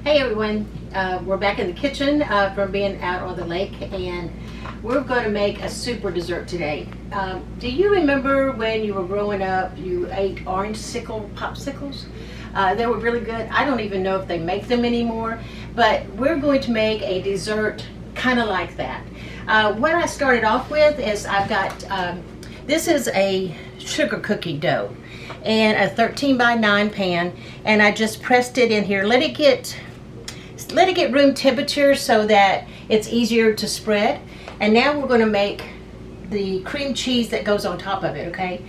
Hey everyone, we're back in the kitchen from being out on the lake, and we're going to make a super dessert today. Do you remember when you were growing up, you ate orange sickle popsicles? They were really good. I don't even know if they make them anymore, but we're going to make a dessert kind of like that. What I started off with is I've got, this is a sugar cookie dough and a 13 by 9 pan, and I just pressed it in here. Let it get room temperature so that it's easier to spread. And now we're going to make the cream cheese that goes on top of it, okay?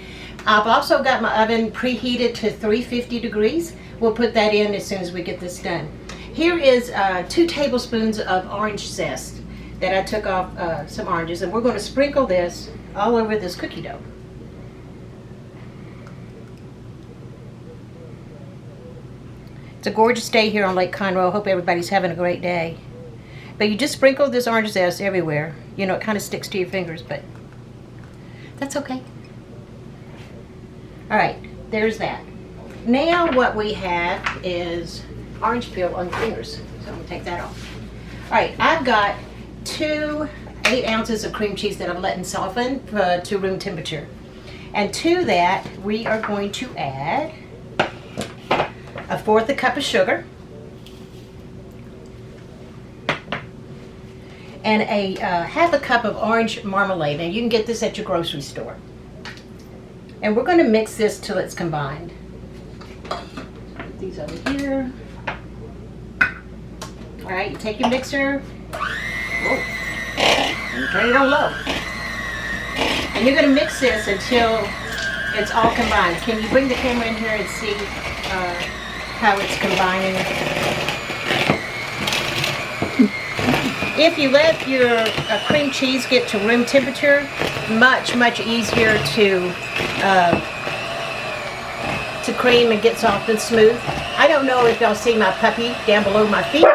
I've also got my oven preheated to 350 degrees. We'll put that in as soon as we get this done. Here is 2 tablespoons of orange zest that I took off some oranges, and we're going to sprinkle this all over this cookie dough. It's a gorgeous day here on Lake Conroe. Hope everybody's having a great day. But you just sprinkle this orange zest everywhere. You know, it kind of sticks to your fingers, but that's okay. All right, there's that. Now what we have is orange peel on the fingers. So I'm gonna take that off. All right, I've got 8 ounces of cream cheese that I'm letting soften to room temperature. And to that, we are going to add 1/4 cup of sugar and a 1/2 cup of orange marmalade. Now you can get this at your grocery store. And we're going to mix this till it's combined. Put these over here. All right, you take your mixer. Whoa. And turn it on low. And you're going to mix this until it's all combined. Can you bring the camera in here and see how it's combining? If you let your cream cheese get to room temperature, much easier to cream and get soft and smooth. I don't know if y'all see my puppy down below my feet.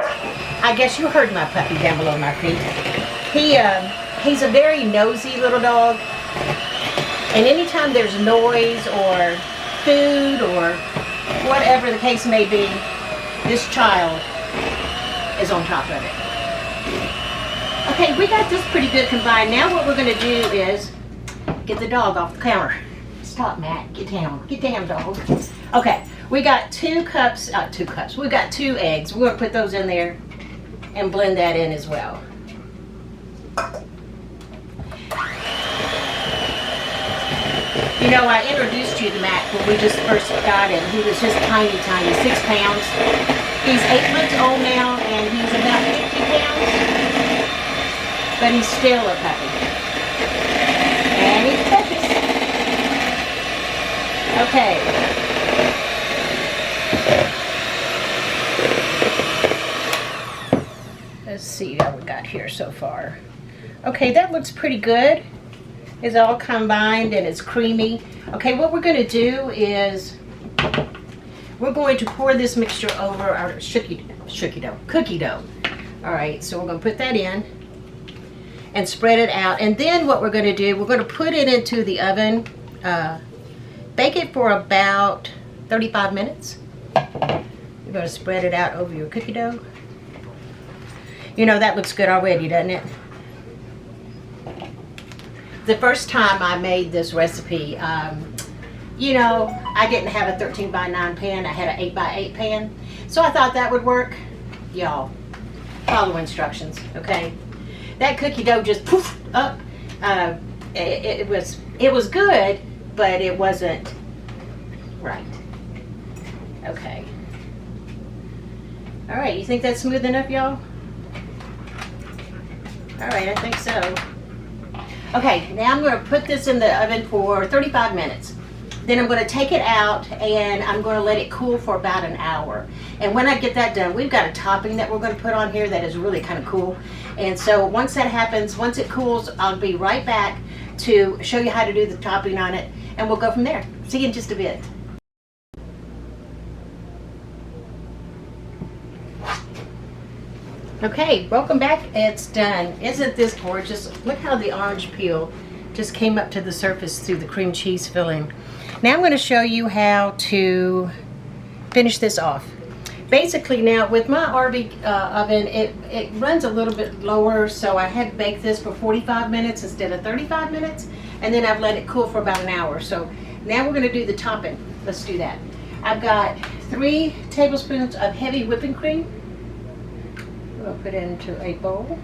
I guess you heard my puppy down below my feet. He's a very nosy little dog, and anytime there's noise or food or whatever the case may be, this child is on top of it. Okay, we got this pretty good combined. Now what we're going to do is get the dog off the counter. Stop, Matt. Get down. Get down, dog. Okay, we got 2 cups. We got 2 eggs. We're going to put those in there and blend that in as well. You know, I introduced you to Matt when we just first got him. He was just tiny, 6 pounds. He's 8 months old now, and he's about 50 pounds. But he's still a puppy. And he's precious. Okay. Let's see what we got here so far. Okay, that looks pretty good. It's all combined and it's creamy. Okay, what we're going to do is we're going to pour this mixture over our cookie dough. All right, so we're going to put that in and spread it out. And then what we're going to do, we're going to put it into the oven, bake it for about 35 minutes. You're going to spread it out over your cookie dough. You know, that looks good already, doesn't it? The first time I made this recipe, you know, I didn't have a 13 by 9 pan. I had an 8 by 8 pan. So I thought that would work. Y'all, follow instructions, okay? That cookie dough just poofed up. It was good, but it wasn't right. Okay. All right, you think that's smooth enough, y'all? All right, I think so. Okay, now I'm going to put this in the oven for 35 minutes. Then I'm going to take it out and I'm going to let it cool for about an hour. And when I get that done, we've got a topping that we're going to put on here that is really kind of cool. And so once that happens, once it cools, I'll be right back to show you how to do the topping on it, and we'll go from there. See you in just a bit. Okay, welcome back. It's done. Isn't this gorgeous? Look how the orange peel just came up to the surface through the cream cheese filling. Now I'm going to show you how to finish this off. Basically now with my RV oven, it runs a little bit lower, so I had baked this for 45 minutes instead of 35 minutes, and then I've let it cool for about an hour. So now we're going to do the topping. Let's do that. I've got 3 tablespoons of heavy whipping cream. We'll put it into a bowl.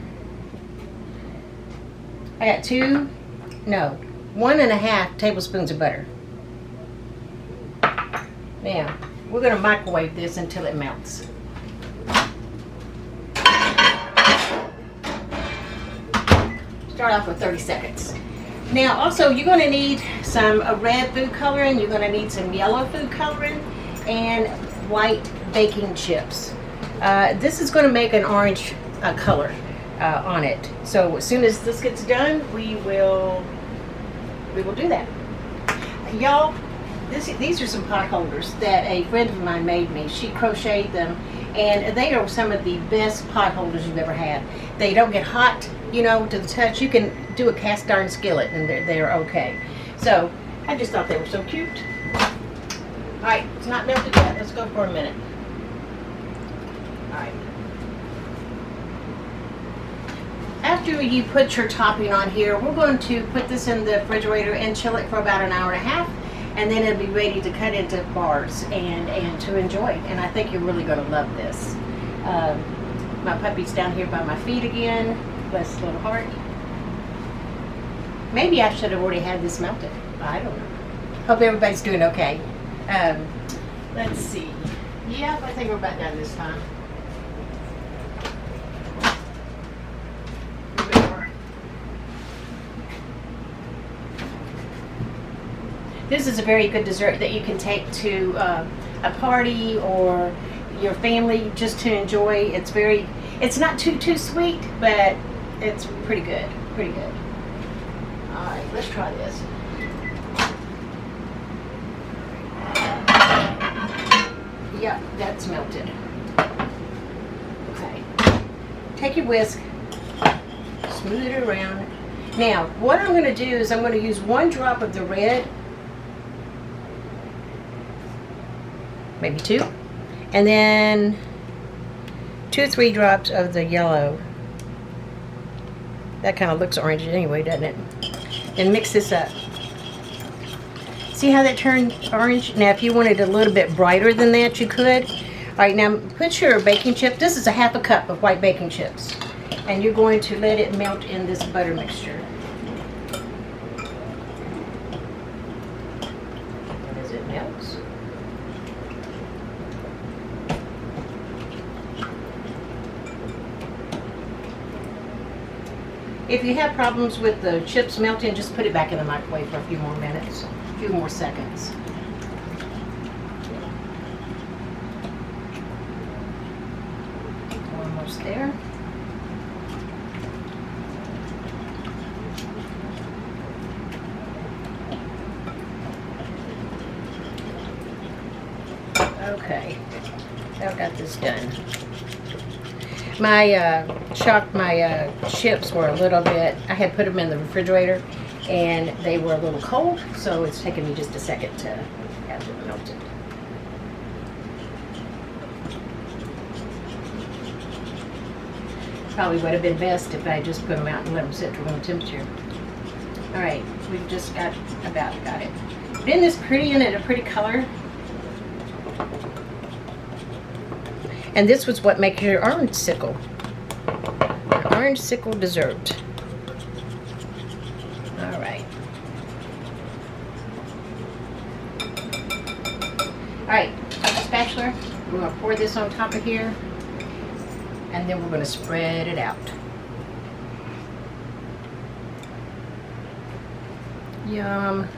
I got 1.5 tablespoons of butter. Now, we're going to microwave this until it melts. Start off with 30 seconds. Now, also, you're going to need some red food coloring, you're going to need some yellow food coloring, and white baking chips. This is going to make an orange color on it. So as soon as this gets done, we will do that. Y'all, these are some pot holders that a friend of mine made me. She crocheted them, and they are some of the best pot holders you've ever had. They don't get hot, you know, to the touch. You can do a cast iron skillet and they're okay. So I just thought they were so cute. All right, it's not melted yet. Let's go for a minute. All right. After you put your topping on here, we're going to put this in the refrigerator and chill it for about an hour and a half, and then it'll be ready to cut into bars and to enjoy. And I think you're really going to love this. My puppy's down here by my feet again. Bless his little heart. Maybe I should have already had this melted. I don't know. Hope everybody's doing okay. Let's see. Yeah, I think we're about done this time. This is a very good dessert that you can take to a party or your family just to enjoy. It's not too sweet, but it's pretty good. Pretty good. All right, let's try this. Yep, that's melted. Okay. Take your whisk, smooth it around. Now, what I'm going to do is I'm going to use 1 drop of the red, maybe 2, and then 2 or 3 drops of the yellow. That kind of looks orange anyway, doesn't it? And mix this up. See how that turned orange? Now, if you wanted a little bit brighter than that, you could. All right, now put your baking chip. This is a 1/2 cup of white baking chips, and you're going to let it melt in this butter mixture. And as it melts, if you have problems with the chips melting, just put it back in the microwave for a few more minutes, a few more seconds. Almost there. Okay, I've got this done. My chips were a little bit, I had put them in the refrigerator and they were a little cold, so it's taken me just a second to have them melted. Probably would have been best if I just put them out and let them sit to room temperature. All right, we've just got it. Isn't this pretty? Isn't it a pretty color? And this was what makes your orange sickle. An orange sickle dessert. All right. All right, a spatula. We're going to pour this on top of here, and then we're going to spread it out. Yum.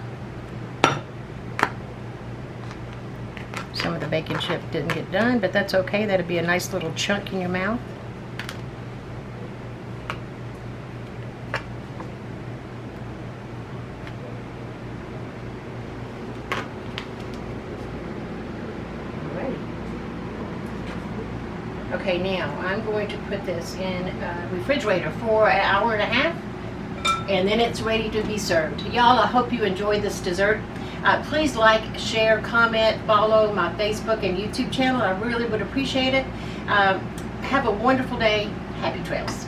Some of the bacon chip didn't get done, but that's okay. That'll be a nice little chunk in your mouth. Okay, now I'm going to put this in a refrigerator for an hour and a half, and then it's ready to be served. Y'all, I hope you enjoyed this dessert. Please like, share, comment, follow my Facebook and YouTube channel. I really would appreciate it. Have a wonderful day. Happy trails.